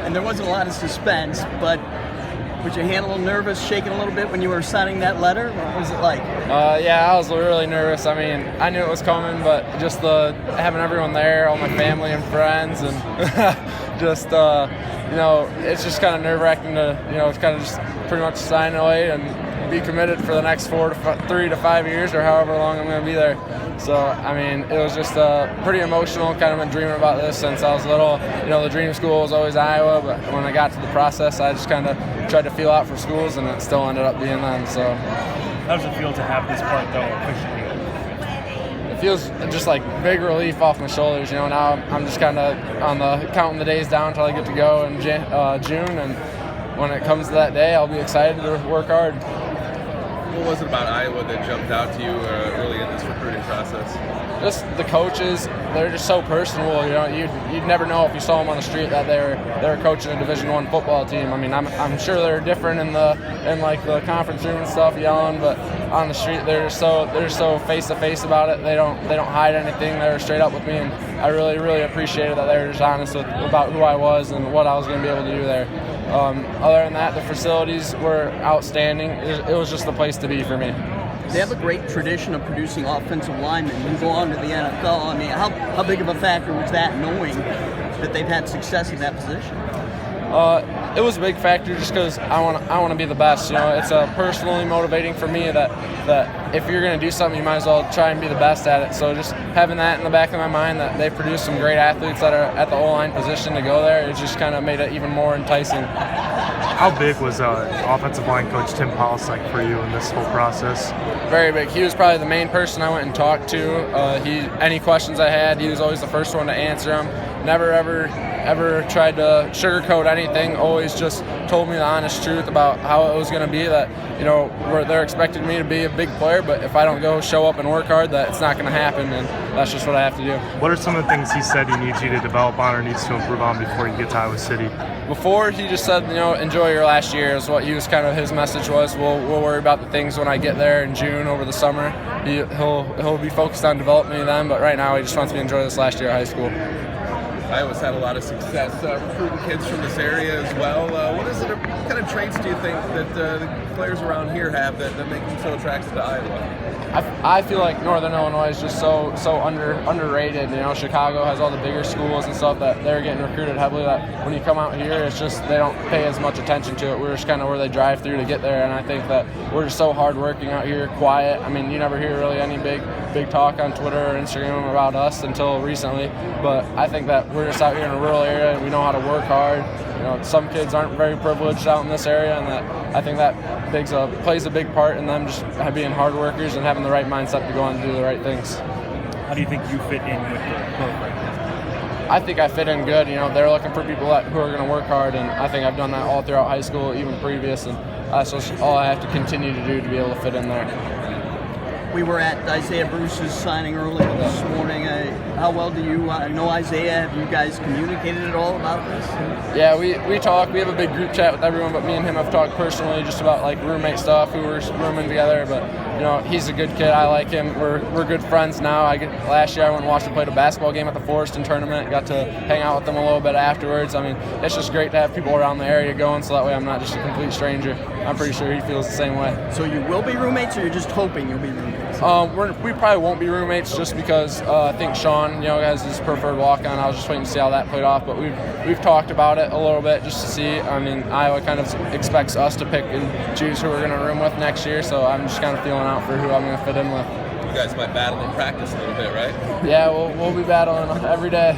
and there wasn't a lot of suspense, but was your hand a little nervous, shaking a little bit when you were signing that letter? What was it like? Yeah, I was really nervous. I mean, I knew it was coming, but just having everyone there, all my family and friends, and just, it's just kind of nerve-wracking to, it's kind of just pretty much sign away and be committed for the next 3 to 5 years or however long I'm going to be there. So, I mean, it was just pretty emotional. Kind of been dreaming about this since I was little. The dream school was always Iowa, but when I got to the process, I just kind of tried to feel out for schools, and it still ended up being them. So, how does it feel to have this part though officially? It feels just like big relief off my shoulders. Now I'm just kind of counting the days down until I get to go in June, and when it comes to that day, I'll be excited to work hard. What was it about Iowa that jumped out to you early in this recruiting process? Just the coaches, they're just so personable. You'd never know if you saw them on the street that they're coaching a Division I football team. I mean, I'm sure they're different in the conference room and stuff, yelling, but on the street they're so face to face about it. They don't hide anything. They're straight up with me, and I really, really appreciated that they were just honest about who I was and what I was going to be able to do there. Other than that, the facilities were outstanding. It was just the place to be for me. They have a great tradition of producing offensive linemen who go on to the NFL. I mean, how big of a factor was that, knowing that they've had success in that position? It was a big factor just because I want to be the best. It's personally motivating for me that if you're going to do something, you might as well try and be the best at it. So just having that in the back of my mind that they've produced some great athletes that are at the O-line position to go there, it just kind of made it even more enticing. How big was offensive line coach Tim Polisek for you in this whole process? Very big. He was probably the main person I went and talked to. Any questions I had, he was always the first one to answer them. Never ever tried to sugarcoat anything. Always just told me the honest truth about how it was going to be. That they're expecting me to be a big player, but if I don't go show up and work hard, that it's not going to happen, and that's just what I have to do. What are some of the things he said he needs you to develop on or needs to improve on before you get to Iowa City? Before, he just said, enjoy your last year is what his message was. We'll worry about the things when I get there in June over the summer. He'll be focused on developing me then, but right now he just wants me to enjoy this last year of high school. Iowa's had a lot of success recruiting kids from this area as well. What kind of traits do you think that the players around here have that make them so attracted to Iowa? I feel like Northern Illinois is just so underrated. Chicago has all the bigger schools and stuff that they're getting recruited heavily. That when you come out here, it's just they don't pay as much attention to it. We're just kind of where they drive through to get there, and I think that we're just so hardworking out here, quiet. I mean, you never hear really any big talk on Twitter or Instagram about us until recently. But I think that we're just out here in a rural area, and we know how to work hard. Some kids aren't very privileged out in this area, and that I think that plays a big part in them just being hard workers and having the right mindset to go on and do the right things. How do you think you fit in with the program? I think I fit in good. They're looking for people who are going to work hard, and I think I've done that all throughout high school, even previous, and that's just all I have to continue to do to be able to fit in there. We were at Isaiah Bruce's signing earlier this morning. How well do you know Isaiah? Have you guys communicated at all about this? Yeah, we talk. We have a big group chat with everyone, but me and him have talked personally just about like roommate stuff, who we're rooming together. But he's a good kid. I like him. We're good friends now. Last year I went and watched him play a basketball game at the Forreston tournament. Got to hang out with him a little bit afterwards. I mean, it's just great to have people around the area going, so that way I'm not just a complete stranger. I'm pretty sure he feels the same way. So you will be roommates, or you're just hoping you'll be roommates? We probably won't be roommates just because I think Sean, has his preferred walk-on. I was just waiting to see how that played off, but we've talked about it a little bit just to see. I mean, Iowa kind of expects us to pick and choose who we're going to room with next year, so I'm just kind of feeling out for who I'm going to fit in with. You guys might battle in practice a little bit, right? Yeah, we'll be battling every day.